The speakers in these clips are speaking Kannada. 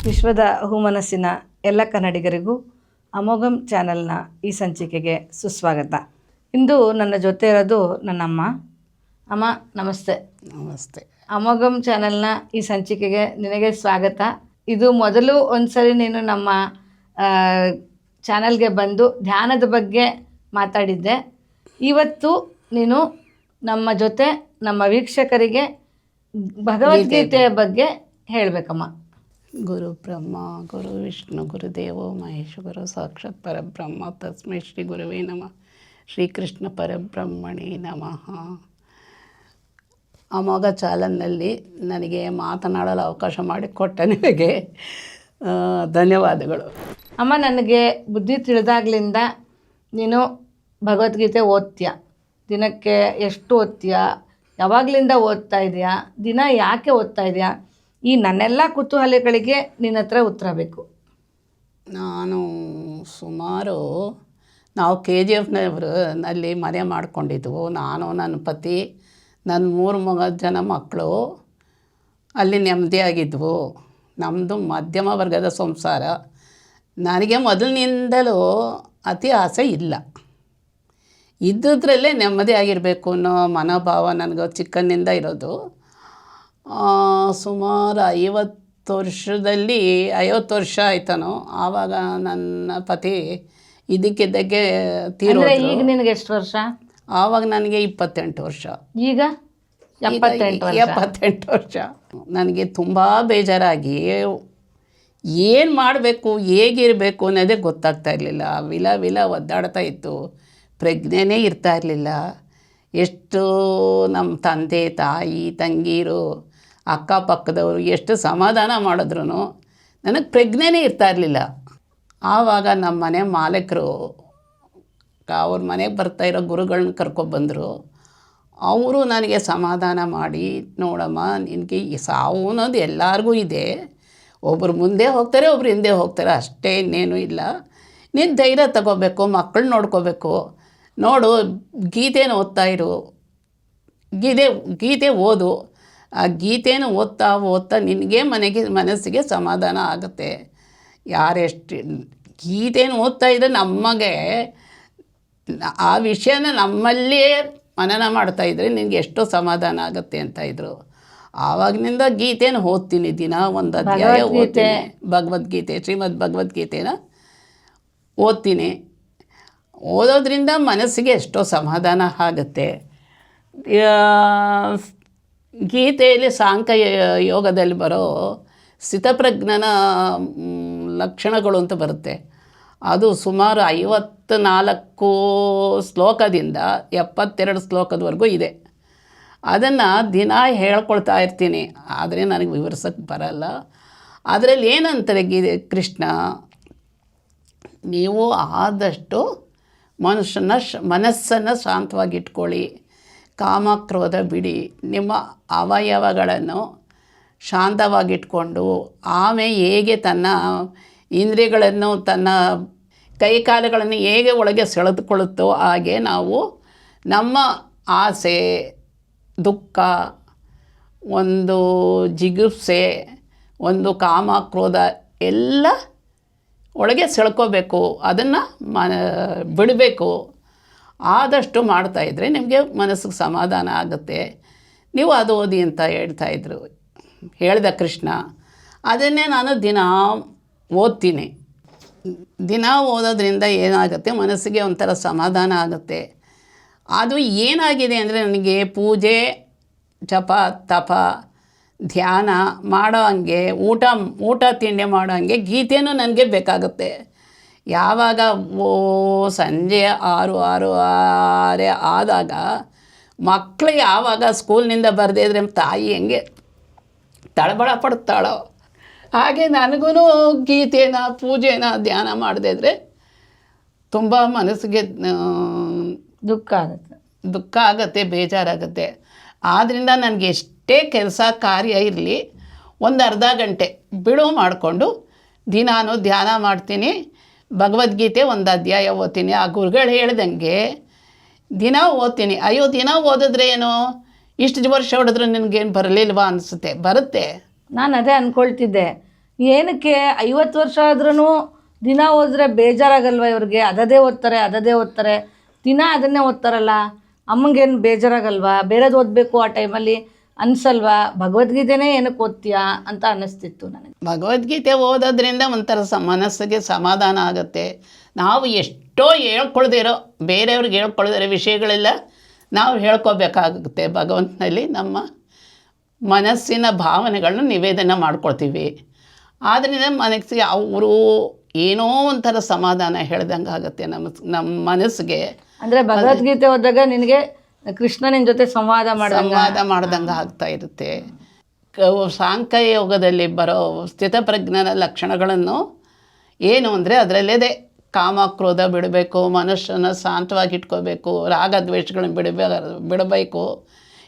ವಿಶ್ವದ ಹುಮನಸ್ಸಿನ ಎಲ್ಲ ಕನ್ನಡಿಗರಿಗೂ ಅಮೋಘಂ ಚಾನೆಲ್ನ ಈ ಸಂಚಿಕೆಗೆ ಸುಸ್ವಾಗತ. ಇಂದು ನನ್ನ ಜೊತೆ ಇರೋದು ನನ್ನಮ್ಮ. ಅಮ್ಮ ನಮಸ್ತೆ. ನಮಸ್ತೆ. ಅಮೋಘಂ ಚಾನೆಲ್ನ ಈ ಸಂಚಿಕೆಗೆ ನಿನಗೆ ಸ್ವಾಗತ. ಇದು ಮೊದಲು ಒಂದ್ಸರಿ ನೀನು ನಮ್ಮ ಚಾನಲ್ಗೆ ಬಂದು ಧ್ಯಾನದ ಬಗ್ಗೆ ಮಾತಾಡಿದ್ದೆ. ಇವತ್ತು ನೀನು ನಮ್ಮ ಜೊತೆ ನಮ್ಮ ವೀಕ್ಷಕರಿಗೆ ಭಗವದ್ಗೀತೆಯ ಬಗ್ಗೆ ಹೇಳಬೇಕಮ್ಮ. ಗುರು ಬ್ರಹ್ಮ ಗುರು ವಿಷ್ಣು ಗುರುದೇವೋ ಮಹೇಶ್ವರ ಸಾಕ್ಷಾತ್ ಪರಬ್ರಹ್ಮ ತಸ್ಮೈ ಶ್ರೀ ಗುರುವೇ ನಮಃ. ಶ್ರೀಕೃಷ್ಣ ಪರಬ್ರಹ್ಮಣೇ ನಮಃ. ಅಮೋಘ ಚಾನಲ್ನಲ್ಲಿ ನನಗೆ ಮಾತನಾಡಲು ಅವಕಾಶ ಮಾಡಿಕೊಟ್ಟ ನಿಮಗೆ ಧನ್ಯವಾದಗಳು. ಅಮ್ಮ, ನನಗೆ ಬುದ್ಧಿ ತಿಳಿದಾಗ್ಲಿಂದ ನೀನು ಭಗವದ್ಗೀತೆ ಓದ್ತೀಯ. ದಿನಕ್ಕೆ ಎಷ್ಟು ಓದ್ತೀಯ? ಯಾವಾಗಲಿಂದ ಓದ್ತಾ ಇದೆಯಾ? ದಿನ ಯಾಕೆ ಓದ್ತಾ ಇದೆಯಾ? ಈ ನನ್ನೆಲ್ಲ ಕುತೂಹಲಗಳಿಗೆ ನಿನ್ನ ಹತ್ರ ಉತ್ತರ ಬೇಕು. ನಾನು ಸುಮಾರು ನಾವು KGF ನಲ್ಲಿ ಮನೆ ಮಾಡ್ಕೊಂಡಿದ್ವು. ನಾನು, ನನ್ನ ಪತಿ, ನನ್ನ 3 ಜನ ಮಕ್ಕಳು ಅಲ್ಲಿ ನೆಮ್ಮದಿಯಾಗಿದ್ವು. ನಮ್ಮದು ಮಧ್ಯಮ ವರ್ಗದ ಸಂಸಾರ. ನನಗೆ ಮೊದಲಿನಿಂದಲೂ ಅತಿ ಆಸೆ ಇಲ್ಲ. ಇದ್ದುದ್ರಲ್ಲೇ ನೆಮ್ಮದಿಯಾಗಿರಬೇಕು ಅನ್ನೋ ಮನೋಭಾವ ನನಗೆ ಚಿಕ್ಕಂದಿಂದ ಇರೋದು. ಸುಮಾರು 50 ವರ್ಷದಲ್ಲಿ 50 ವರ್ಷ ಆಯ್ತಾನೋ ಆವಾಗ ನನ್ನ ಪತಿ ಇದಕ್ಕಿದ್ದಕ್ಕೆ ತೀರೋದ್ರು. ಈಗ ನಿನಗೆ ಎಷ್ಟು ವರ್ಷ? ಆವಾಗ ನನಗೆ 28 ವರ್ಷ. ಈಗ 78 ವರ್ಷ. ನನಗೆ ತುಂಬ ಬೇಜಾರಾಗಿ ಏನು ಮಾಡಬೇಕು, ಹೇಗಿರಬೇಕು ಅನ್ನೋದೇ ಗೊತ್ತಾಗ್ತಾ ಇರಲಿಲ್ಲ. ವಿಲ ಒದ್ದಾಡ್ತಾ ಇತ್ತು. ಪ್ರಜ್ಞೆನೇ ಇರ್ತಾ ಇರಲಿಲ್ಲ. ಎಷ್ಟು ನಮ್ಮ ತಂದೆ ತಾಯಿ ತಂಗೀರು ಅಕ್ಕಪಕ್ಕದವರು ಎಷ್ಟು ಸಮಾಧಾನ ಮಾಡಿದ್ರು ನನಗೆ ಪ್ರಜ್ಞೆನೇ ಇರ್ತಾ ಇರಲಿಲ್ಲ. ಆವಾಗ ನಮ್ಮ ಮನೆ ಮಾಲೀಕರು ಅವ್ರ ಮನೆಗೆ ಬರ್ತಾಯಿರೋ ಗುರುಗಳನ್ನ ಕರ್ಕೊಬಂದರು. ಅವರು ನನಗೆ ಸಮಾಧಾನ ಮಾಡಿ, ನೋಡಮ್ಮ, ನಿನಗೆ ಈ ಸಾವು ಅನ್ನೋದು ಎಲ್ಲರಿಗೂ ಇದೆ. ಒಬ್ಬರು ಮುಂದೆ ಹೋಗ್ತಾರೆ, ಒಬ್ರು ಹಿಂದೆ ಹೋಗ್ತಾರೆ, ಅಷ್ಟೇ, ಇನ್ನೇನು ಇಲ್ಲ. ನೀನು ಧೈರ್ಯ ತಗೋಬೇಕು, ಮಕ್ಕಳು ನೋಡ್ಕೋಬೇಕು. ನೋಡು, ಗೀತೆನ ಓದ್ತಾ ಇರು, ಗೀತೆ ಓದು. ಆ ಗೀತೆನ ಓದ್ತಾ ನಿನಗೆ ಮನಸ್ಸಿಗೆ ಸಮಾಧಾನ ಆಗುತ್ತೆ. ಯಾರೆಷ್ಟು ಗೀತೆನ ಓದ್ತಾ ಇದ್ದರೆ ನಮಗೆ ಆ ವಿಷಯನ ನಮ್ಮಲ್ಲೇ ಮನನ ಮಾಡ್ತಾಯಿದ್ರೆ ನಿನಗೆ ಎಷ್ಟೋ ಸಮಾಧಾನ ಆಗುತ್ತೆ ಅಂತ ಇದ್ರು. ಆವಾಗಿನಿಂದ ಗೀತೆನ ಓದ್ತೀನಿ. ದಿನ ಒಂದು ಅಧ್ಯಾಯ ಓದ್ತೀನಿ. ಭಗವದ್ಗೀತೆ, ಶ್ರೀಮದ್ ಭಗವದ್ಗೀತೆನ ಓದ್ತೀನಿ. ಓದೋದ್ರಿಂದ ಮನಸ್ಸಿಗೆ ಎಷ್ಟೋ ಸಮಾಧಾನ ಆಗುತ್ತೆ. ಗೀತೆಯಲ್ಲಿ ಸಾಂಖ್ಯ ಯೋಗದಲ್ಲಿ ಬರೋ ಸ್ಥಿತಪ್ರಜ್ಞನ ಲಕ್ಷಣಗಳು ಅಂತ ಬರುತ್ತೆ. ಅದು ಸುಮಾರು 54 ಶ್ಲೋಕದಿಂದ 72 ಶ್ಲೋಕದವರೆಗೂ ಇದೆ. ಅದನ್ನು ದಿನ ಹೇಳ್ಕೊಳ್ತಾ ಇರ್ತೀನಿ. ಆದರೆ ನನಗೆ ವಿವರಿಸೋಕ್ಕೆ ಬರಲ್ಲ. ಅದರಲ್ಲಿ ಏನಂತಾರೆ ಕೃಷ್ಣ, ನೀವು ಆದಷ್ಟು ಮನಸ್ಸನ್ನು ಶಾಂತವಾಗಿಟ್ಕೊಳ್ಳಿ, ಕಾಮಕ್ರೋಧ ಬಿಡಿ, ನಿಮ್ಮ ಅವಯವಗಳನ್ನು ಶಾಂತವಾಗಿಟ್ಕೊಂಡು ಆಮೇಲೆ ಹೇಗೆ ತನ್ನ ಇಂದ್ರಿಯಗಳನ್ನು, ತನ್ನ ಕೈಕಾಲುಗಳನ್ನು ಹೇಗೆ ಒಳಗೆ ಸೆಳೆದುಕೊಳ್ಳುತ್ತೋ ಹಾಗೆ ನಾವು ನಮ್ಮ ಆಸೆ, ದುಃಖ, ಒಂದು ಜಿಗುಪ್ಸೆ, ಒಂದು ಕಾಮಕ್ರೋಧ ಎಲ್ಲ ಒಳಗೆ ಸೆಳ್ಕೋಬೇಕು. ಅದನ್ನು ಬಿಡಬೇಕು. ಆದಷ್ಟು ಮಾಡ್ತಾಯಿದ್ರೆ ನಿಮಗೆ ಮನಸ್ಸಿಗೆ ಸಮಾಧಾನ ಆಗುತ್ತೆ. ನೀವು ಅದು ಓದಿ ಅಂತ ಹೇಳ್ದ ಕೃಷ್ಣ. ಅದನ್ನೇ ನಾನು ದಿನ ಓದ್ತೀನಿ. ದಿನ ಓದೋದ್ರಿಂದ ಏನಾಗುತ್ತೆ, ಮನಸ್ಸಿಗೆ ಒಂಥರ ಸಮಾಧಾನ ಆಗುತ್ತೆ. ಅದು ಏನಾಗಿದೆ ಅಂದರೆ, ನನಗೆ ಪೂಜೆ, ಜಪ, ತಪ, ಧ್ಯಾನ ಮಾಡೋ ಹಂಗೆ, ಊಟ ತಿಂಡಿ ಮಾಡೋ ಹಂಗೆ ಗೀತೆನೂ ನನಗೆ ಬೇಕಾಗುತ್ತೆ. ಯಾವಾಗ ಸಂಜೆ 6 ಆದಾಗ ಮಕ್ಕಳು ಯಾವಾಗ ಸ್ಕೂಲ್ನಿಂದ ಬರದೇ ಇದ್ರೆ ತಾಯಿ ಹೆಂಗೆ ತಳಬಳ ಪಡ್ತಾಳೋ ಹಾಗೆ ನನಗೂ ಗೀತೆನ, ಪೂಜೆನ, ಧ್ಯಾನ ಮಾಡದೇ ಇದ್ದರೆ ತುಂಬ ಮನಸ್ಸಿಗೆ ದುಃಖ ಆಗುತ್ತೆ, ಬೇಜಾರಾಗುತ್ತೆ. ಆದ್ದರಿಂದ ನನಗೆ ಎಷ್ಟೇ ಕೆಲಸ ಕಾರ್ಯ ಇರಲಿ, ಒಂದು ಅರ್ಧ ಗಂಟೆ ಬಿಡುವು ಮಾಡಿಕೊಂಡು ದಿನಾನು ಧ್ಯಾನ ಮಾಡ್ತೀನಿ. ಭಗವದ್ಗೀತೆ ಒಂದು ಅಧ್ಯಾಯ ಓದ್ತೀನಿ. ಆ ಗುರುಗಳು ಹೇಳ್ದಂಗೆ ದಿನ ಓದ್ತೀನಿ. ಅಯ್ಯೋ, ದಿನ ಓದಿದ್ರೆ ಏನು, ಇಷ್ಟು ವರ್ಷ ಹೊಡೆದ್ರೆ ನಿನಗೇನು ಬರಲಿಲ್ವಾ ಅನಿಸುತ್ತೆ. ಬರುತ್ತೆ. ನಾನು ಅದೇ ಅಂದ್ಕೊಳ್ತಿದ್ದೆ, ಏನಕ್ಕೆ 50 ವರ್ಷ ಆದ್ರೂ ದಿನ ಓದಿದ್ರೆ ಬೇಜಾರಾಗಲ್ವ ಇವ್ರಿಗೆ? ಅದದೇ ಓದ್ತಾರೆ ದಿನ ಅದನ್ನೇ ಓದ್ತಾರಲ್ಲ, ಅಮ್ಮಂಗೇನು ಬೇಜಾರಾಗಲ್ವಾ? ಬೇರೆದು ಓದಬೇಕು ಆ ಟೈಮಲ್ಲಿ ಅನಿಸಲ್ವಾ? ಭಗವದ್ಗೀತೆನೇ ಏನಕ್ಕೆ ಓದ್ತೀಯಾ ಅಂತ ಅನ್ನಿಸ್ತಿತ್ತು ನನಗೆ. ಭಗವದ್ಗೀತೆ ಓದೋದ್ರಿಂದ ಒಂಥರ ಮನಸ್ಸಿಗೆ ಸಮಾಧಾನ ಆಗುತ್ತೆ. ನಾವು ಎಷ್ಟೋ ಹೇಳ್ಕೊಳ್ದಿರೋ, ಬೇರೆಯವ್ರಿಗೆ ಹೇಳ್ಕೊಳ್ದಿರೋ ವಿಷಯಗಳೆಲ್ಲ ನಾವು ಹೇಳ್ಕೊಬೇಕಾಗುತ್ತೆ. ಭಗವಂತನಲ್ಲಿ ನಮ್ಮ ಮನಸ್ಸಿನ ಭಾವನೆಗಳನ್ನ ನಿವೇದನೆ ಮಾಡ್ಕೊಳ್ತೀವಿ. ಆದ್ದರಿಂದ ಮನಸ್ಸಿಗೆ ಅವರು ಏನೋ ಒಂಥರ ಸಮಾಧಾನ ಹೇಳ್ದಂಗೆ ಆಗುತ್ತೆ ನಮ್ಮ ಮನಸ್ಸಿಗೆ. ಅಂದರೆ ಭಗವದ್ಗೀತೆ ಓದಿದಾಗ ನಿನಗೆ ಕೃಷ್ಣನಿನ ಜೊತೆ ಸಂವಾದ ಮಾಡ್ದಂಗೆ ಆಗ್ತಾ ಇರುತ್ತೆ. ಸಾಂಖ್ಯ ಯೋಗದಲ್ಲಿ ಬರೋ ಸ್ಥಿತಪ್ರಜ್ಞನ ಲಕ್ಷಣಗಳನ್ನು ಏನು ಅಂದರೆ ಅದರಲ್ಲಿದೆ. ಕಾಮ ಕ್ರೋಧ ಬಿಡಬೇಕು, ಮನುಷ್ಯನ ಶಾಂತವಾಗಿ ಇಟ್ಕೋಬೇಕು, ರಾಗ ದ್ವೇಷಗಳನ್ನು ಬಿಡಬೇಕು,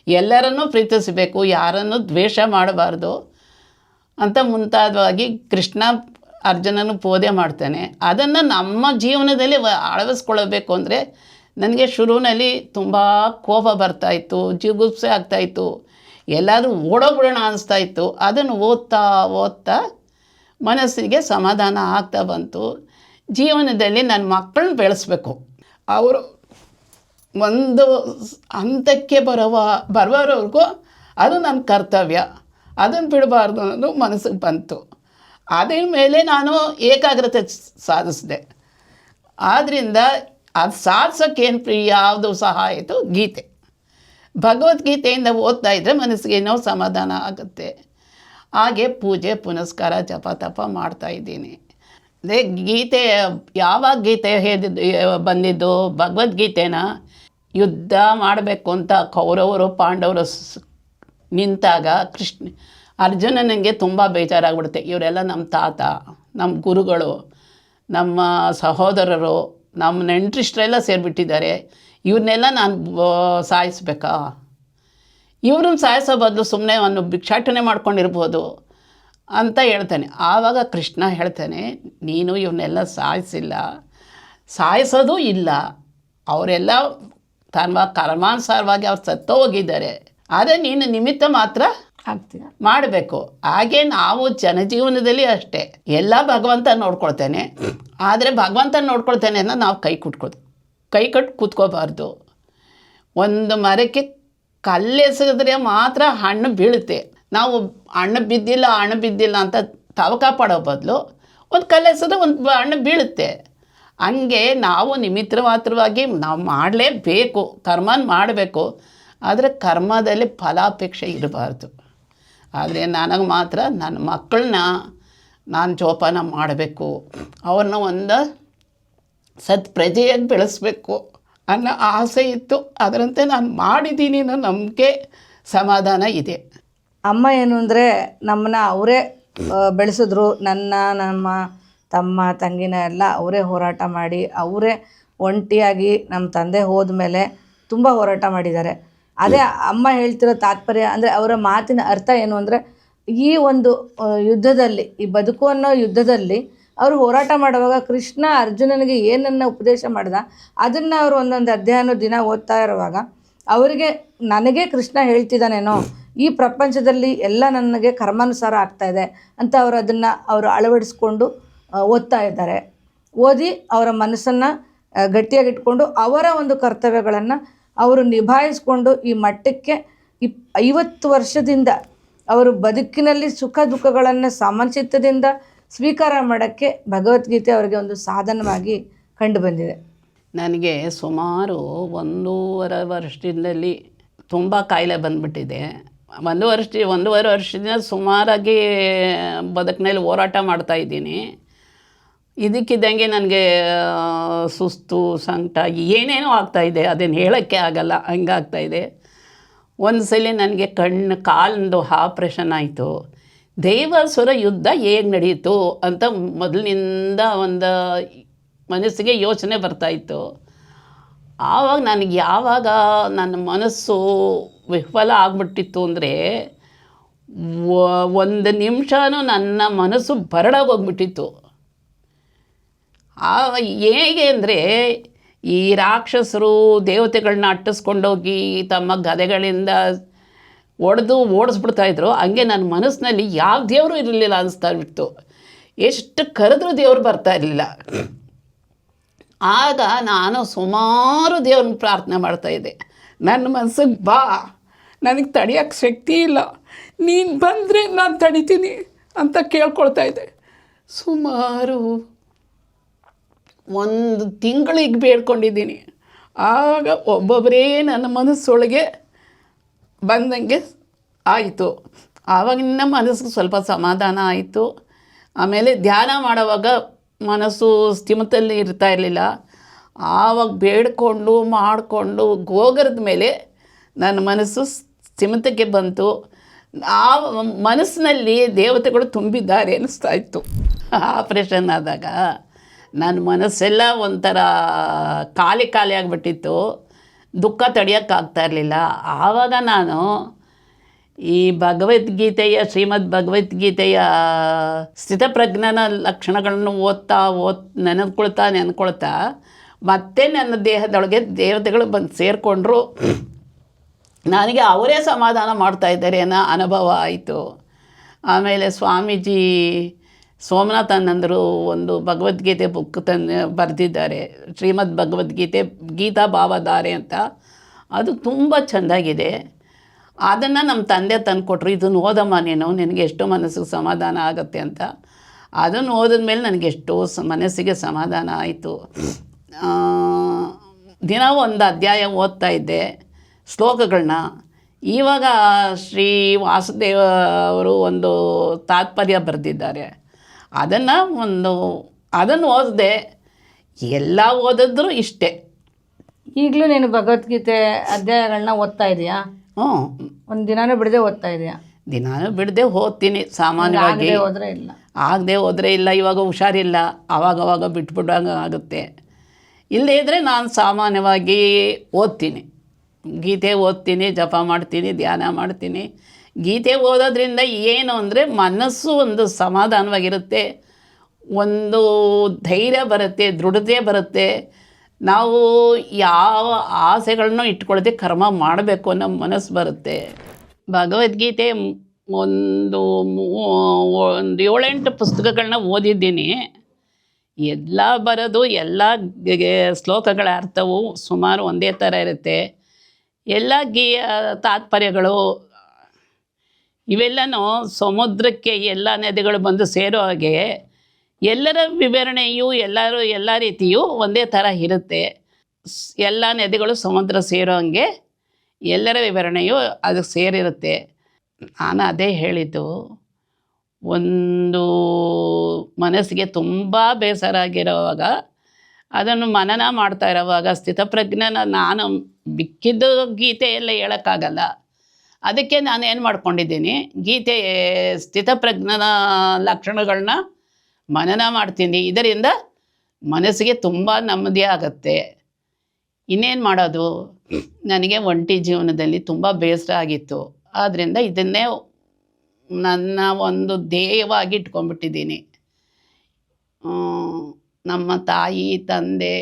ಎಲ್ಲರನ್ನೂ ಪ್ರೀತಿಸಬೇಕು, ಯಾರನ್ನು ದ್ವೇಷ ಮಾಡಬಾರ್ದು ಅಂತ ಮುಂತಾದವಾಗಿ ಕೃಷ್ಣ ಅರ್ಜುನನು ಬೋಧೆ ಮಾಡ್ತಾನೆ. ಅದನ್ನು ನಮ್ಮ ಜೀವನದಲ್ಲಿ ಅಳವಡಿಸ್ಕೊಳ್ಬೇಕು ಅಂದರೆ ನನಗೆ ಶುರುವಿನಲ್ಲಿ ತುಂಬ ಕೋಪ ಬರ್ತಾಯಿತ್ತು, ಜಿಗುಪ್ಸೆ ಆಗ್ತಾಯಿತ್ತು, ಎಲ್ಲಾದರೂ ಓಡೋಗ್ಬಿಡೋಣ ಅನಿಸ್ತಾಯಿತ್ತು. ಅದನ್ನು ಓದ್ತಾ ಮನಸ್ಸಿಗೆ ಸಮಾಧಾನ ಆಗ್ತಾ ಬಂತು. ಜೀವನದಲ್ಲಿ ನನ್ನ ಮಕ್ಕಳನ್ನ ಬೆಳೆಸ್ಬೇಕು, ಅವರು ಒಂದು ಹಂತಕ್ಕೆ ಬರೋವರೆಗೂ ಅದು ನನ್ನ ಕರ್ತವ್ಯ, ಅದನ್ನು ಬಿಡಬಾರ್ದು ಅನ್ನೋದು ಮನಸ್ಸಿಗೆ ಬಂತು. ಅದ್ರ ಮೇಲೆ ನಾನು ಏಕಾಗ್ರತೆ ಸಾಧಿಸಿದೆ. ಆದ್ದರಿಂದ ಅದು ಸಾಧಿಸೋಕ್ಕೇನು ಯಾವುದು ಸಹಾಯ ಆಯಿತು? ಗೀತೆ. ಭಗವದ್ಗೀತೆಯಿಂದ ಓದ್ತಾ ಇದ್ದರೆ ಮನಸ್ಸಿಗೆ ಏನೋ ಸಮಾಧಾನ ಆಗುತ್ತೆ. ಹಾಗೆ ಪೂಜೆ ಪುನಸ್ಕಾರ ಜಪ ತಪ ಮಾಡ್ತಾಯಿದ್ದೀನಿ. ಅದೇ ಗೀತೆ ಯಾವಾಗ ಗೀತೆ ಬಂದಿದ್ದು? ಭಗವದ್ಗೀತೆನ ಯುದ್ಧ ಮಾಡಬೇಕು ಅಂತ ಕೌರವರು ಪಾಂಡವರು ನಿಂತಾಗ ಅರ್ಜುನನಿಗೆ ತುಂಬ ಬೇಜಾರಾಗ್ಬಿಡುತ್ತೆ. ಇವರೆಲ್ಲ ನಮ್ಮ ತಾತ, ನಮ್ಮ ಗುರುಗಳು, ನಮ್ಮ ಸಹೋದರರು, ನಮ್ಮ ನೆಂಟರಿಷ್ಟರೆಲ್ಲ ಸೇರಿಬಿಟ್ಟಿದ್ದಾರೆ, ಇವ್ರನ್ನೆಲ್ಲ ನಾನು ಸಾಯಿಸ್ಬೇಕಾ? ಇವ್ರನ್ನ ಸಾಯಿಸೋ ಬದಲು ಸುಮ್ಮನೆ ಅವನು ಭಿಕ್ಷಾಟನೆ ಮಾಡ್ಕೊಂಡಿರ್ಬೋದು ಅಂತ ಹೇಳ್ತಾನೆ. ಆವಾಗ ಕೃಷ್ಣ ಹೇಳ್ತಾನೆ, ನೀನು ಇವ್ರನ್ನೆಲ್ಲ ಸಾಯಿಸೋದು ಇಲ್ಲ, ಅವರೆಲ್ಲ ಕರ್ಮಾನುಸಾರವಾಗಿ ಅವ್ರು ಸತ್ತೋ ಹೋಗಿದ್ದಾರೆ. ಆದರೆ ನೀನು ನಿಮಿತ್ತ ಮಾತ್ರ ಮಾಡಬೇಕು. ಹಾಗೆ ನಾವು ಜನಜೀವನದಲ್ಲಿ ಅಷ್ಟೇ, ಎಲ್ಲ ಭಗವಂತ ನೋಡ್ಕೊಳ್ತೇನೆ, ಆದರೆ ಭಗವಂತ ನೋಡ್ಕೊಳ್ತೇನೆ ಅನ್ನೋ ನಾವು ಕೈ ಕಟ್ಟು ಕೂತ್ಕೋಬಾರ್ದು. ಒಂದು ಮರಕ್ಕೆ ಕಲ್ಲೆಸೆದ್ರೆ ಮಾತ್ರ ಹಣ್ಣು ಬೀಳುತ್ತೆ. ನಾವು ಹಣ್ಣು ಬಿದ್ದಿಲ್ಲ ಅಂತ ತವಕ ಪಡೋ ಬದಲು ಒಂದು ಕಲ್ಲೆಸೆದ್ರೆ ಒಂದು ಹಣ್ಣು ಬೀಳುತ್ತೆ. ಹಂಗೆ ನಾವು ನಿಮಿತ್ತ ಮಾತ್ರವಾಗಿ ನಾವು ಮಾಡಲೇಬೇಕು, ಕರ್ಮನ ಮಾಡಬೇಕು. ಆದರೆ ಕರ್ಮದಲ್ಲಿ ಫಲಾಪೇಕ್ಷೆ ಇರಬಾರ್ದು. ಆದರೆ ನನಗೆ ಮಾತ್ರ ನನ್ನ ಮಕ್ಕಳನ್ನ ನಾನು ಜೋಪಾನ ಮಾಡಬೇಕು, ಅವ್ರನ್ನ ಒಂದು ಸತ್ಪ್ರಜೆಯಾಗಿ ಬೆಳೆಸಬೇಕು ಅನ್ನೋ ಆಸೆ ಇತ್ತು. ಅದರಂತೆ ನಾನು ಮಾಡಿದ್ದೀನಿ ಅನ್ನೋ ನಂಬಿಕೆ ಸಮಾಧಾನ ಇದೆ. ಅಮ್ಮ ಏನು ಅಂದರೆ ನಮ್ಮನ್ನ ಅವರೇ ಬೆಳೆಸಿದ್ರು. ನಮ್ಮ ತಮ್ಮ ತಂಗಿನ ಎಲ್ಲ ಅವರೇ ಹೋರಾಟ ಮಾಡಿ, ಅವರೇ ಒಂಟಿಯಾಗಿ ನಮ್ಮ ತಂದೆ ಹೋದ್ಮೇಲೆ ತುಂಬ ಹೋರಾಟ ಮಾಡಿದ್ದಾರೆ. ಅದೇ ಅಮ್ಮ ಹೇಳ್ತಿರೋ ತಾತ್ಪರ್ಯ ಅಂದರೆ ಅವರ ಮಾತಿನ ಅರ್ಥ ಏನು ಅಂದರೆ, ಈ ಒಂದು ಯುದ್ಧದಲ್ಲಿ, ಈ ಬದುಕು ಅನ್ನೋ ಯುದ್ಧದಲ್ಲಿ ಅವರು ಹೋರಾಟ ಮಾಡುವಾಗ ಕೃಷ್ಣ ಅರ್ಜುನನಿಗೆ ಏನನ್ನು ಉಪದೇಶ ಮಾಡಿದ ಅದನ್ನು ಅವರು ಒಂದೊಂದು ಅಧ್ಯಾಯನ ದಿನ ಓದ್ತಾ ಇರುವಾಗ ಅವರಿಗೆ ನನಗೆ ಕೃಷ್ಣ ಹೇಳ್ತಿದ್ದಾನೇನೋ, ಈ ಪ್ರಪಂಚದಲ್ಲಿ ಎಲ್ಲ ನನಗೆ ಕರ್ಮಾನುಸಾರ ಆಗ್ತಾಯಿದೆ ಅಂತ ಅವರು ಅಳವಡಿಸ್ಕೊಂಡು ಓದ್ತಾ ಇದ್ದಾರೆ. ಓದಿ ಅವರ ಮನಸ್ಸನ್ನು ಗಟ್ಟಿಯಾಗಿಟ್ಕೊಂಡು ಅವರ ಒಂದು ಕರ್ತವ್ಯಗಳನ್ನು ಅವರು ನಿಭಾಯಿಸ್ಕೊಂಡು ಈ ಮಟ್ಟಕ್ಕೆ 50 ವರ್ಷದಿಂದ ಅವರು ಬದುಕಿನಲ್ಲಿ ಸುಖ ದುಃಖಗಳನ್ನು ಸಮಚಿತ್ತದಿಂದ ಸ್ವೀಕಾರ ಮಾಡೋಕ್ಕೆ ಭಗವದ್ಗೀತೆ ಅವರಿಗೆ ಒಂದು ಸಾಧನವಾಗಿ ಕಂಡು ಬಂದಿದೆ. ನನಗೆ ಸುಮಾರು 1.5 ವರ್ಷದಿಂದಲೇ ತುಂಬ ಕಾಯಿಲೆ ಬಂದುಬಿಟ್ಟಿದೆ. 1.5 ವರ್ಷದಿಂದ ಸುಮಾರಾಗಿ ಬದುಕಿನಲ್ಲಿ ಹೋರಾಟ ಮಾಡ್ತಾಯಿದ್ದೀನಿ. ಇದಕ್ಕಿದ್ದಂಗೆ ನನಗೆ ಸುಸ್ತು, ಸಂಕಟ ಏನೇನೋ ಆಗ್ತಾಯಿದೆ, ಅದನ್ನು ಹೇಳೋಕ್ಕೆ ಆಗಲ್ಲ, ಹಂಗಾಗ್ತಾಯಿದೆ. ಒಂದು ಸಲ ನನಗೆ ಕಾಲಿಂದು ಆಪ್ರೇಷನ್ ಆಯಿತು. ದೈವಾಸುರ ಯುದ್ಧ ಹೇಗೆ ನಡೀತು ಅಂತ ಮೊದಲಿನಿಂದ ಒಂದು ಮನಸ್ಸಿಗೆ ಯೋಚನೆ ಬರ್ತಾಯಿತ್ತು. ಆವಾಗ ನನಗೆ ಯಾವಾಗ ನನ್ನ ಮನಸ್ಸು ವಿಫಲ ಆಗಿಬಿಟ್ಟಿತ್ತು ಅಂದರೆ, 1 ನಿಮಿಷನೂ ನನ್ನ ಮನಸ್ಸು ಬರಡಾಗೋಗ್ಬಿಟ್ಟಿತ್ತು. ಹೇಗೆ ಅಂದರೆ, ಈ ರಾಕ್ಷಸರು ದೇವತೆಗಳನ್ನ ಅಟ್ಟಿಸ್ಕೊಂಡೋಗಿ ತಮ್ಮ ಗದೆಗಳಿಂದ ಹೊಡೆದು ಓಡಿಸ್ಬಿಡ್ತಾಯಿದ್ರು. ಹಂಗೆ ನನ್ನ ಮನಸ್ಸಿನಲ್ಲಿ ಯಾವ ದೇವರು ಇರಲಿಲ್ಲ ಅನ್ನಿಸ್ತಾ ಬಿಟ್ಟು, ಎಷ್ಟು ಕರೆದ್ರೂ ದೇವರು ಬರ್ತಾ ಇರಲಿಲ್ಲ. ಆಗ ನಾನು ಸುಮಾರು ದೇವ್ರನ್ನ ಪ್ರಾರ್ಥನೆ ಮಾಡ್ತಾಯಿದ್ದೆ, ನನ್ನ ಮನಸ್ಸಿಗೆ ಬಾ, ನನಗೆ ತಡೆಯೋಕ್ಕೆ ಶಕ್ತಿ ಇಲ್ಲ, ನೀನು ಬಂದರೆ ನಾನು ತಡಿತೀನಿ ಅಂತ ಕೇಳ್ಕೊಳ್ತಾ ಇದ್ದೆ. ಸುಮಾರು 1 ತಿಂಗಳಿಗೆ ಬೇಡ್ಕೊಂಡಿದ್ದೀನಿ. ಆಗ ಒಬ್ಬೊಬ್ಬರೇ ನನ್ನ ಮನಸ್ಸೊಳಗೆ ಬಂದಂಗೆ ಆಯಿತು. ಆವಾಗಿನ ಮನಸ್ಸಿಗೆ ಸ್ವಲ್ಪ ಸಮಾಧಾನ ಆಯಿತು. ಆಮೇಲೆ ಧ್ಯಾನ ಮಾಡುವಾಗ ಮನಸ್ಸು ಸ್ಥಿಮಿತಲ್ಲಿ ಇರ್ತಾ ಇರಲಿಲ್ಲ. ಆವಾಗ ಬೇಡಿಕೊಂಡು ಮಾಡಿಕೊಂಡು ಗೋಗರದ ಮೇಲೆ ನನ್ನ ಮನಸ್ಸು ಸ್ಥಿಮಿತಕ್ಕೆ ಬಂತು. ಆ ಮನಸ್ಸಿನಲ್ಲಿ ದೇವತೆಗಳು ತುಂಬಿದ್ದಾರೆ ಅನ್ನಿಸ್ತಾ ಇತ್ತು. ಆಪ್ರೇಷನ್ ಆದಾಗ ನನ್ನ ಮನಸ್ಸೆಲ್ಲ ಒಂಥರ ಖಾಲಿ ಆಗಿಬಿಟ್ಟಿತ್ತು. ದುಃಖ ತಡೆಯೋಕ್ಕಾಗ್ತಾ ಇರಲಿಲ್ಲ. ಆವಾಗ ನಾನು ಈ ಭಗವದ್ಗೀತೆಯ ಶ್ರೀಮದ್ ಭಗವದ್ಗೀತೆಯ ಸ್ಥಿತಪ್ರಜ್ಞನ ಲಕ್ಷಣಗಳನ್ನು ನೆನೆದ್ಕೊಳ್ತಾ ಮತ್ತೆ ನನ್ನ ದೇಹದೊಳಗೆ ದೇವತೆಗಳು ಬಂದು ಸೇರಿಕೊಂಡ್ರು. ನನಗೆ ಅವರೇ ಸಮಾಧಾನ ಮಾಡ್ತಾಯಿದ್ದಾರೆ ಅನ್ನೋ ಅನುಭವ ಆಯಿತು. ಆಮೇಲೆ ಸ್ವಾಮೀಜಿ ಸೋಮನಾಥಾನಂದರು ಒಂದು ಭಗವದ್ಗೀತೆ ಬುಕ್ ಬರೆದಿದ್ದಾರೆ, ಶ್ರೀಮದ್ ಭಗವದ್ಗೀತೆ ಗೀತಾ ಭಾವಧಾರೆ ಅಂತ. ಅದು ತುಂಬ ಚೆಂದಾಗಿದೆ. ಅದನ್ನು ನಮ್ಮ ತಂದೆ ತಂದು ಕೊಟ್ಟರು, ಇದನ್ನು ಓದಮ್ಮ ನೀನು, ನಿನಗೆ ಎಷ್ಟು ಮನಸ್ಸಿಗೆ ಸಮಾಧಾನ ಆಗುತ್ತೆ ಅಂತ. ಅದನ್ನು ಓದಿದ್ಮೇಲೆ ನನಗೆ ಎಷ್ಟೋ ಮನಸ್ಸಿಗೆ ಸಮಾಧಾನ ಆಯಿತು. ದಿನ ಒಂದು ಅಧ್ಯಾಯ ಓದ್ತಾ ಇದ್ದೆ ಶ್ಲೋಕಗಳನ್ನ. ಇವಾಗ ಶ್ರೀ ವಾಸುದೇವ ಅವರು ಒಂದು ತಾತ್ಪರ್ಯ ಬರೆದಿದ್ದಾರೆ, ಅದನ್ನು ಓದಿದೆ. ಎಲ್ಲ ಓದಿದ್ರು ಇಷ್ಟೇ. ಈಗಲೂ ನೀನು ಭಗವದ್ಗೀತೆ ಅಧ್ಯಾಯಗಳನ್ನ ಓದ್ತಾ ಇದೆಯಾ? ಒಂದು ದಿನಾನೂ ಬಿಡದೆ ಓದ್ತಾ ಇದೆಯಾ? ದಿನಾನೂ ಬಿಡದೆ ಓದ್ತೀನಿ ಸಾಮಾನ್ಯವಾಗಿ. ಹೋದರೆ ಇಲ್ಲ, ಆಗದೆ ಹೋದರೆ ಇಲ್ಲ. ಇವಾಗ ಹುಷಾರಿಲ್ಲ, ಆವಾಗವಾಗ ಬಿಟ್ಬಿಡಂಗೆ ಆಗುತ್ತೆ. ಇಲ್ಲದೇ ಇದ್ದರೆ ನಾನು ಸಾಮಾನ್ಯವಾಗಿ ಓದ್ತೀನಿ, ಗೀತೆ ಓದ್ತೀನಿ, ಜಪ ಮಾಡ್ತೀನಿ, ಧ್ಯಾನ ಮಾಡ್ತೀನಿ. ಗೀತೆ ಓದೋದ್ರಿಂದ ಏನು ಅಂದರೆ ಮನಸ್ಸು ಒಂದು ಸಮಾಧಾನವಾಗಿರುತ್ತೆ, ಒಂದು ಧೈರ್ಯ ಬರುತ್ತೆ, ದೃಢತೆ ಬರುತ್ತೆ. ನಾವು ಯಾವ ಆಸೆಗಳನ್ನೂ ಇಟ್ಕೊಳ್ಳದೆ ಕರ್ಮ ಮಾಡಬೇಕು ಅನ್ನೋ ಮನಸ್ಸು ಬರುತ್ತೆ. ಭಗವದ್ಗೀತೆ ಒಂದು 7-8 ಪುಸ್ತಕಗಳನ್ನ ಓದಿದ್ದೀನಿ. ಎಲ್ಲ ಬರೋದು ಎಲ್ಲ ಶ್ಲೋಕಗಳ ಅರ್ಥವು ಸುಮಾರು ಒಂದೇ ಥರ ಇರುತ್ತೆ. ಎಲ್ಲ ತಾತ್ಪರ್ಯಗಳು ಇವೆಲ್ಲನೂ ಸಮುದ್ರಕ್ಕೆ ಎಲ್ಲ ನದಿಗಳು ಬಂದು ಸೇರೋ ಹಾಗೆ ಎಲ್ಲರ ವಿವರಣೆಯು ಎಲ್ಲ ರೀತಿಯೂ ಒಂದೇ ಥರ ಇರುತ್ತೆ. ಎಲ್ಲ ನದಿಗಳು ಸಮುದ್ರ ಸೇರೋ ಹಂಗೆ ಎಲ್ಲರ ವಿವರಣೆಯು ಅದಕ್ಕೆ ಸೇರಿರುತ್ತೆ. ನಾನು ಅದೇ ಹೇಳಿದ್ದು, ಒಂದು ಮನಸ್ಸಿಗೆ ತುಂಬ ಬೇಸರ ಆಗಿರೋವಾಗ ಅದನ್ನು ಮನನ ಮಾಡ್ತಾ ಇರೋವಾಗ ಸ್ಥಿತಪ್ರಜ್ಞನ ನಾನು ಬಿಕ್ಕಿದ್ದು ಗೀತೆ ಎಲ್ಲ ಹೇಳೋಕ್ಕಾಗಲ್ಲ. ಅದಕ್ಕೆ ನಾನು ಏನು ಮಾಡ್ಕೊಂಡಿದ್ದೀನಿ, ಗೀತೆ ಸ್ಥಿತಪ್ರಜ್ಞನ ಲಕ್ಷಣಗಳನ್ನ ಮನನ ಮಾಡ್ತೀನಿ. ಇದರಿಂದ ಮನಸ್ಸಿಗೆ ತುಂಬ ನೆಮ್ಮದಿ ಆಗುತ್ತೆ. ಇನ್ನೇನು ಮಾಡೋದು, ನನಗೆ ಒಂಟಿ ಜೀವನದಲ್ಲಿ ತುಂಬ ಬೇಸರ ಆಗಿತ್ತು. ಆದ್ದರಿಂದ ಇದನ್ನೇ ನನ್ನ ಒಂದು ಧ್ಯೇಯವಾಗಿ ಇಟ್ಕೊಂಡ್ಬಿಟ್ಟಿದ್ದೀನಿ. ನಮ್ಮ ತಾಯಿ ತಂದೆ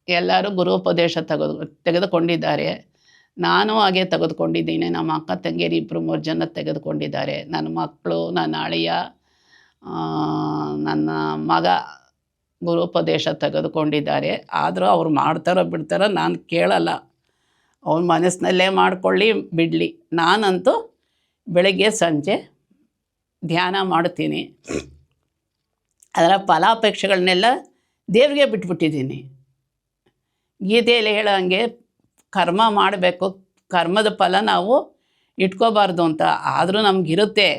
ಎಲ್ಲರೂ ಗುರುಪದೇಶ ತೆಗೆದುಕೊಂಡಿದ್ದಾರೆ. ನಾನು ಹಾಗೆ ತೆಗೆದುಕೊಂಡಿದ್ದೀನಿ. ನಮ್ಮ ಅಕ್ಕ ತಂಗಿಯರು 2-3 ಜನ ತೆಗೆದುಕೊಂಡಿದ್ದಾರೆ. ನನ್ನ ಮಕ್ಕಳು, ನನ್ನ ಅಳಿಯ, ನನ್ನ ಮಗ ಗುರುಪದೇಶ ತೆಗೆದುಕೊಂಡಿದ್ದಾರೆ. ಆದರೂ ಅವ್ರು ಮಾಡ್ತಾರೋ ಬಿಡ್ತಾರೋ ನಾನು ಕೇಳಲ್ಲ. ಅವ್ರ ಮನಸ್ಸಿನಲ್ಲೇ ಮಾಡ್ಕೊಳ್ಳಿ, ಬಿಡಲಿ. ನಾನಂತೂ ಬೆಳಗ್ಗೆ ಸಂಜೆ ಧ್ಯಾನ ಮಾಡ್ತೀನಿ. ಅದರ ಫಲಾಪೇಕ್ಷೆಗಳನ್ನೆಲ್ಲ ದೇವರಿಗೆ ಬಿಟ್ಬಿಟ್ಟಿದ್ದೀನಿ. ಗೀತೆಯಲ್ಲಿ ಹೇಳೋ ಹಂಗೆ ಕರ್ಮ ಮಾಡಬೇಕು, ಕರ್ಮದ ಫಲ ನಾವು ಇಟ್ಕೋಬಾರ್ದು ಅಂತ. ಆದರೂ ನಮಗಿರುತ್ತೆ,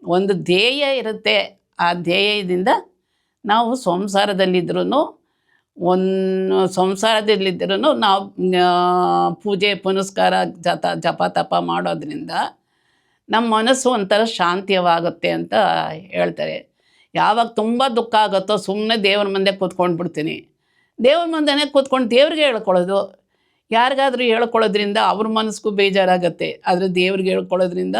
ಒಂದು ಧ್ಯೇಯ ಇರುತ್ತೆ. ಆ ಧ್ಯೇಯದಿಂದ ನಾವು ಸಂಸಾರದಲ್ಲಿದ್ರೂ ನಾವು ಪೂಜೆ ಪುನಸ್ಕಾರ ಜಪ ತಪ ಮಾಡೋದ್ರಿಂದ ನಮ್ಮ ಮನಸ್ಸು ಒಂಥರ ಶಾಂತಿಯವಾಗುತ್ತೆ ಅಂತ ಹೇಳ್ತಾರೆ. ಯಾವಾಗ ತುಂಬ ದುಃಖ ಆಗುತ್ತೋ ಸುಮ್ಮನೆ ದೇವ್ರ ಮುಂದೆ ಕೂತ್ಕೊಂಡ್ಬಿಡ್ತೀನಿ. ದೇವ್ರ ಮುಂದೆನೇ ಕೂತ್ಕೊಂಡು ದೇವ್ರಿಗೆ ಹೇಳ್ಕೊಳ್ಳೋದು. ಯಾರಿಗಾದ್ರೂ ಹೇಳ್ಕೊಳ್ಳೋದ್ರಿಂದ ಅವ್ರ ಮನಸ್ಸಿಗೂ ಬೇಜಾರಾಗುತ್ತೆ, ಆದರೆ ದೇವ್ರಿಗೆ ಹೇಳ್ಕೊಳ್ಳೋದ್ರಿಂದ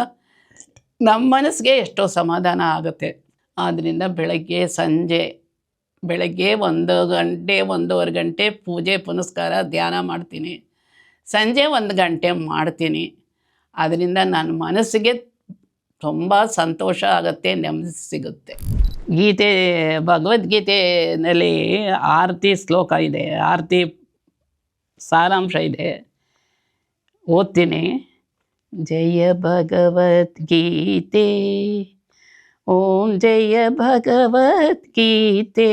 ನಮ್ಮ ಮನಸ್ಸಿಗೆ ಎಷ್ಟೋ ಸಮಾಧಾನ ಆಗುತ್ತೆ. ಆದ್ದರಿಂದ ಬೆಳಗ್ಗೆ ಸಂಜೆ, ಬೆಳಗ್ಗೆ 1 ಗಂಟೆ 1:30 ಗಂಟೆ ಪೂಜೆ ಪುನಸ್ಕಾರ ಧ್ಯಾನ ಮಾಡ್ತೀನಿ. ಸಂಜೆ 1 ಗಂಟೆ ಮಾಡ್ತೀನಿ. ಅದರಿಂದ ನನ್ನ ಮನಸ್ಸಿಗೆ ತುಂಬ ಸಂತೋಷ ಆಗುತ್ತೆ, ನೆಮ್ಮದಿ ಸಿಗುತ್ತೆ. ಗೀತೆ, ಭಗವದ್ಗೀತೆಯಲ್ಲಿ ಆರತಿ ಶ್ಲೋಕ ಇದೆ, ಆರತಿ ಸಾರಾಂಶ ಇದೆ, ಓದ್ತೀನಿ. ಜಯ ಭಗವದ್ಗೀತೆ, ಓಂ ಜಯ ಭಗವದ್ಗೀತೆ,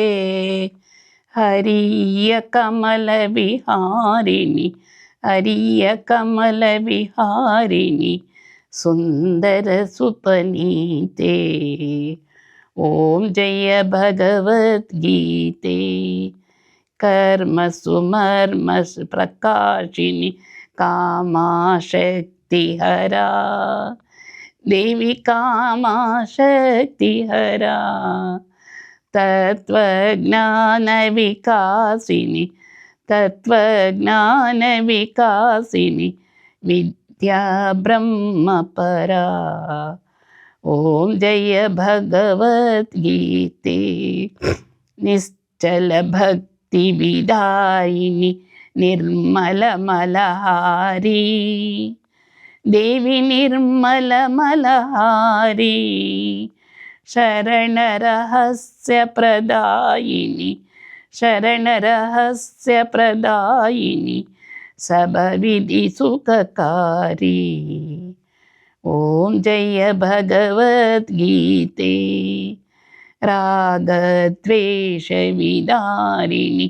ಹರಿಯ ಕಮಲ ವಿಹಾರಿಣಿ, ಹರಿಯ ಕಮಲ ವಿಹಾರಿಣಿ, ಸುಂದರ ಸುಪನೀತೆ. ಓಂ ಜಯ ಭಗವದ್ಗೀತೆ, ಕರ್ಮ ಸುಮರ್ಮ ಪ್ರಕಾಶಿನಿ, ಕಾಮಾಶಕ್ತಿ ಹರ, ದೇವಿ ಕಾಮಾಶಕ್ತಿ ಹರ, ತತ್ವಜ್ಞಾನ ವಿಕಾಸಿನಿ, ತತ್ವಜ್ಞಾನ ವಿಕಾಸಿನಿ, ವಿದ್ಯಾ ಬ್ರಹ್ಮ ಪರ. ಓಂ ಜಯ ಭಗವದ್ಗೀತೆ, ನಿಶ್ಚಲ ಭಕ್ತಿ ವಿದಾಯಿನಿ, ನಿರ್ಮಲ ಮಲಹಾರಿ, ದೇವಿ ನಿರ್ಮಲ ಮಲಹಾರಿ, ಶರಣ ರಹಸ್ಯ ಪ್ರದಾಯಿನಿ, ಶರಣ ರಹಸ್ಯ ಪ್ರದಾಯಿನಿ, ಸಬವಿಧಿ ಸುಖಕಾರಿ. ಓಂ ಜಯ ಭಗವದ್ಗೀತೆ, ರಾಗದ್ವೇಷ ವಿದಾರಿಣಿ,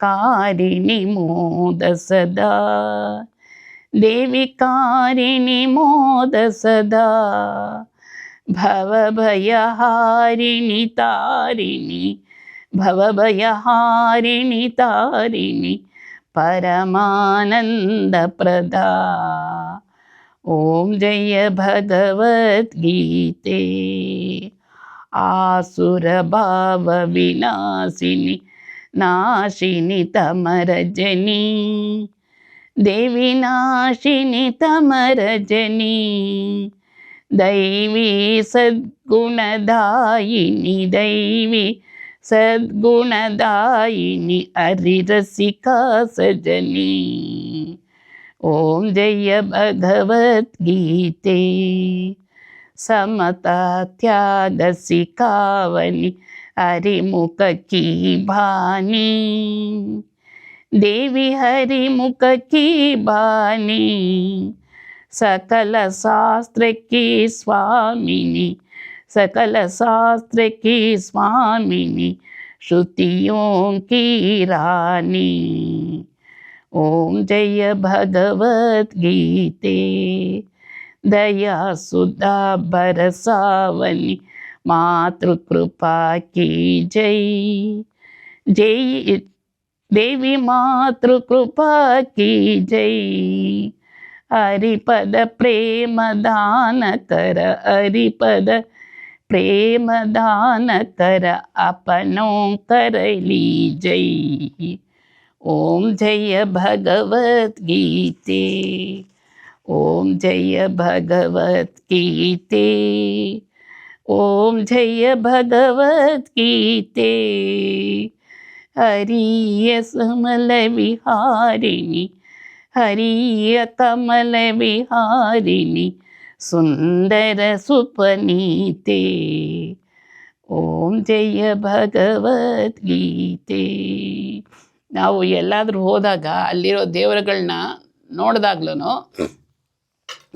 ಕಾರಿಣಿ ಮೋದ ಸದಾ, ದೇವಿ ಕಾರಿಣಿ ಮೋದ ಸದಾ, ಭವಭಯಹಾರಿಣಿ ತಾರಿಣಿ, ಭವಭಯಹಾರಿಣಿ ತಾರಿಣಿ, ಪರಮಾನಂದ ಪ್ರದಾ. ಓಂ ಜಯ ಭಗವದ್ಗೀತೆ, ಆಸುರ ಭಾವ ವಿನಾಶಿನಿ, ನಾಶಿನಿ ತಮರಜನಿ, ದೇವಿ ನಾಶಿನಿ ತಮರಜನಿ, ದೈವಿ ಸದ್ಗುಣದಾಯಿನಿ, ದೈವಿ ಸದ್ಗುಣದಾಯಿನಿ, ಹರಿರಸಿಕಾ ಸಜನಿ. ಓಂ ಜಯ ಭಗವದ್ಗೀತೆ, समता त्याग सिखावनी, हरिमुख की बानी, देवी हरिमुख की बानी, सकल शास्त्र की स्वामिनी, सकल शास्त्र की स्वामिनी, श्रुतियों की रानी. ओम जय भगवद्गीते, दया सुधा बरसावनी, मातृकृपा की जय, जय देवी मातृकृपा की जय. हरिपद प्रेम दान कर, हरिपद प्रेम दान कर, अपनों कर लीजय. ओम जय भगवद्गीते, ओम जय भगवद्गीते, ओम जय भगवद्गीते. हरिय कमल विहारिणि, हरिय कमल विहारिणि, सुंदर सुपनीते. ಓಂ ಜಯ ಭಗವದ್ಗೀತೆ. ನಾವು ಎಲ್ಲಾದರೂ ಹೋದಾಗ ಅಲ್ಲಿರೋ ದೇವರುಗಳನ್ನ ನೋಡಿದಾಗ್ಲೂ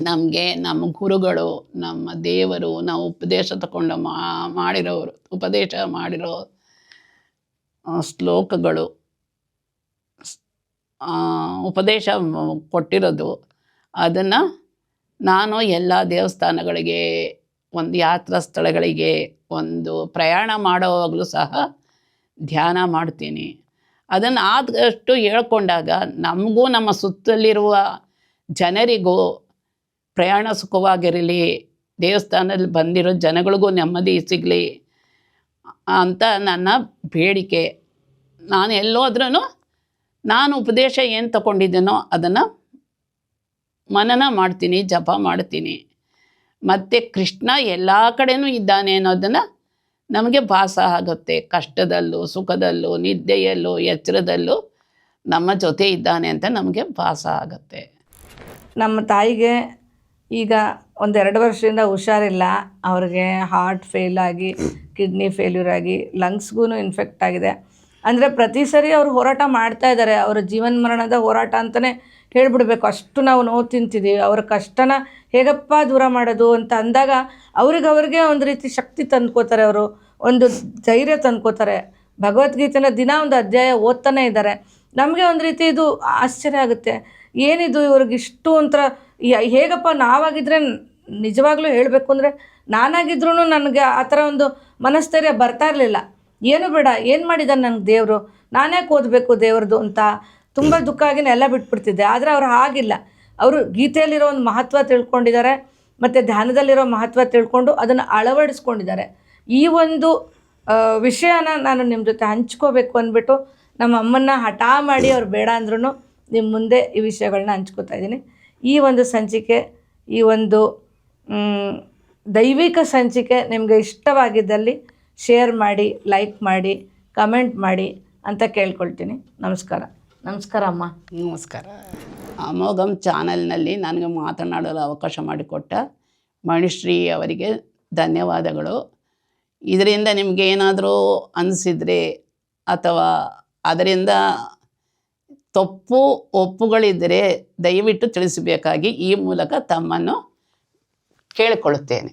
ನಮಗೆ ನಮ್ಮ ಗುರುಗಳು, ನಮ್ಮ ದೇವರು, ನಾವು ಉಪದೇಶ ತಗೊಂಡು ಮಾಡಿರೋರು, ಉಪದೇಶ ಮಾಡಿರೋ ಶ್ಲೋಕಗಳು, ಉಪದೇಶ ಕೊಟ್ಟಿರೋದು, ಅದನ್ನು ನಾನು ಎಲ್ಲ ದೇವಸ್ಥಾನಗಳಿಗೆ, ಒಂದು ಯಾತ್ರಾ ಸ್ಥಳಗಳಿಗೆ, ಒಂದು ಪ್ರಯಾಣ ಮಾಡೋವಾಗಲೂ ಸಹ ಧ್ಯಾನ ಮಾಡ್ತೀನಿ. ಅದನ್ನು ಆದಷ್ಟು ಹೇಳ್ಕೊಂಡಾಗ ನಮಗೂ ನಮ್ಮ ಸುತ್ತಲಿರುವ ಜನರಿಗೂ ಪ್ರಯಾಣ ಸುಖವಾಗಿರಲಿ, ದೇವಸ್ಥಾನದಲ್ಲಿ ಬಂದಿರೋ ಜನಗಳಿಗೂ ನೆಮ್ಮದಿ ಸಿಗಲಿ ಅಂತ ನನ್ನ ಬೇಡಿಕೆ. ನಾನು ಎಲ್ಲೋದ್ರೂ ನಾನು ಉಪದೇಶ ಏನು ತಗೊಂಡಿದ್ದೀನೋ ಅದನ್ನು ಮನನ ಮಾಡ್ತೀನಿ, ಜಪ ಮಾಡ್ತೀನಿ. ಮತ್ತು ಕೃಷ್ಣ ಎಲ್ಲ ಕಡೆಯೂ ಇದ್ದಾನೆ ಅನ್ನೋದನ್ನು ನಮಗೆ ಭಾಸ ಆಗುತ್ತೆ. ಕಷ್ಟದಲ್ಲೂ, ಸುಖದಲ್ಲೂ, ನಿದ್ದೆಯಲ್ಲೂ, ಎಚ್ಚರದಲ್ಲೂ ನಮ್ಮ ಜೊತೆ ಇದ್ದಾನೆ ಅಂತ ನಮಗೆ ಭಾಸ ಆಗುತ್ತೆ. ನಮ್ಮ ತಾಯಿಗೆ ಈಗ ಒಂದು 2 ವರ್ಷದಿಂದ ಹುಷಾರಿಲ್ಲ. ಅವ್ರಿಗೆ ಹಾರ್ಟ್ ಫೇಲ್ ಆಗಿ, ಕಿಡ್ನಿ ಫೇಲ್ಯೂರ್ ಆಗಿ, ಲಂಗ್ಸ್ಗೂ ಇನ್ಫೆಕ್ಟ್ ಆಗಿದೆ. ಅಂದರೆ ಪ್ರತಿ ಸರಿ ಅವರು ಹೋರಾಟ ಮಾಡ್ತಾ ಇದ್ದಾರೆ. ಅವರ ಜೀವನ ಮರಣದ ಹೋರಾಟ ಅಂತಲೇ ಹೇಳ್ಬಿಡ್ಬೇಕು, ಅಷ್ಟು ನಾವು ನೋವು ತಿಂತಿದ್ದೀವಿ. ಅವ್ರ ಕಷ್ಟನ ಹೇಗಪ್ಪ ದೂರ ಮಾಡೋದು ಅಂತ ಅಂದಾಗ ಅವ್ರಿಗೆ ಒಂದು ರೀತಿ ಶಕ್ತಿ ತಂದ್ಕೋತಾರೆ, ಅವರು ಒಂದು ಧೈರ್ಯ ತಂದ್ಕೋತಾರೆ. ಭಗವದ್ಗೀತೆನ ದಿನ ಒಂದು ಅಧ್ಯಾಯ ಓದ್ತಾನೆ ಇದ್ದಾರೆ. ನಮಗೆ ಒಂದು ರೀತಿ ಇದು ಆಶ್ಚರ್ಯ ಆಗುತ್ತೆ, ಏನಿದು ಇವ್ರಿಗಿಷ್ಟು ಒಂಥರ ಹೇಗಪ್ಪ. ನಾವಾಗಿದ್ದರೆ ನಿಜವಾಗ್ಲೂ ಹೇಳಬೇಕು ಅಂದರೆ ನಾನಾಗಿದ್ರೂ ನನಗೆ ಆ ಥರ ಒಂದು ಮನಸ್ಥೈರ್ಯ ಬರ್ತಾ ಇರಲಿಲ್ಲ. ಏನು ಬೇಡ, ಏನು ಮಾಡಿದ್ದಾನೆ ನನಗೆ ದೇವರು, ನಾನ್ಯಾಕೆ ಓದಬೇಕು ದೇವ್ರದ್ದು ಅಂತ ತುಂಬ ದುಃಖ ಆಗಿನೇ ಎಲ್ಲ ಬಿಟ್ಬಿಡ್ತಿದ್ದೆ. ಆದರೆ ಅವ್ರು ಹಾಗಿಲ್ಲ. ಅವರು ಗೀತೆಯಲ್ಲಿರೋ ಒಂದು ಮಹತ್ವ ತಿಳ್ಕೊಂಡಿದ್ದಾರೆ, ಮತ್ತು ಧ್ಯಾನದಲ್ಲಿರೋ ಮಹತ್ವ ತಿಳ್ಕೊಂಡು ಅದನ್ನು ಅಳವಡಿಸ್ಕೊಂಡಿದ್ದಾರೆ. ಈ ಒಂದು ವಿಷಯನ ನಾನು ನಿಮ್ಮ ಜೊತೆ ಹಂಚ್ಕೋಬೇಕು ಅಂದ್ಬಿಟ್ಟು ನಮ್ಮ ಅಮ್ಮನ್ನ ಹಠ ಮಾಡಿ ಅವ್ರು ಬೇಡ ಅಂದ್ರೂ ನಿಮ್ಮ ಮುಂದೆ ಈ ವಿಷಯಗಳನ್ನ ಹಂಚ್ಕೋತಾ ಇದ್ದೀನಿ. ಈ ಒಂದು ಸಂಚಿಕೆ, ಈ ಒಂದು ದೈವಿಕ ಸಂಚಿಕೆ ನಿಮಗೆ ಇಷ್ಟವಾಗಿದ್ದಲ್ಲಿ ಶೇರ್ ಮಾಡಿ, ಲೈಕ್ ಮಾಡಿ, ಕಮೆಂಟ್ ಮಾಡಿ ಅಂತ ಕೇಳ್ಕೊಳ್ತೀನಿ. ನಮಸ್ಕಾರ. ನಮಸ್ಕಾರ ಅಮ್ಮ. ನಮಸ್ಕಾರ. ಅಮೋಘಂ ಚಾನಲ್ನಲ್ಲಿ ನನಗೆ ಮಾತನಾಡಲು ಅವಕಾಶ ಮಾಡಿಕೊಟ್ಟ ಮಣಿಶ್ರೀ ಅವರಿಗೆ ಧನ್ಯವಾದಗಳು. ಇದರಿಂದ ನಿಮಗೇನಾದರೂ ಅನಿಸಿದರೆ ಅಥವಾ ಅದರಿಂದ ತಪ್ಪು ಒಪ್ಪುಗಳಿದ್ದರೆ ದಯವಿಟ್ಟು ತಿಳಿಸಬೇಕಾಗಿ ಈ ಮೂಲಕ ತಮ್ಮನ್ನು ಕೇಳಿಕೊಳ್ಳುತ್ತೇನೆ.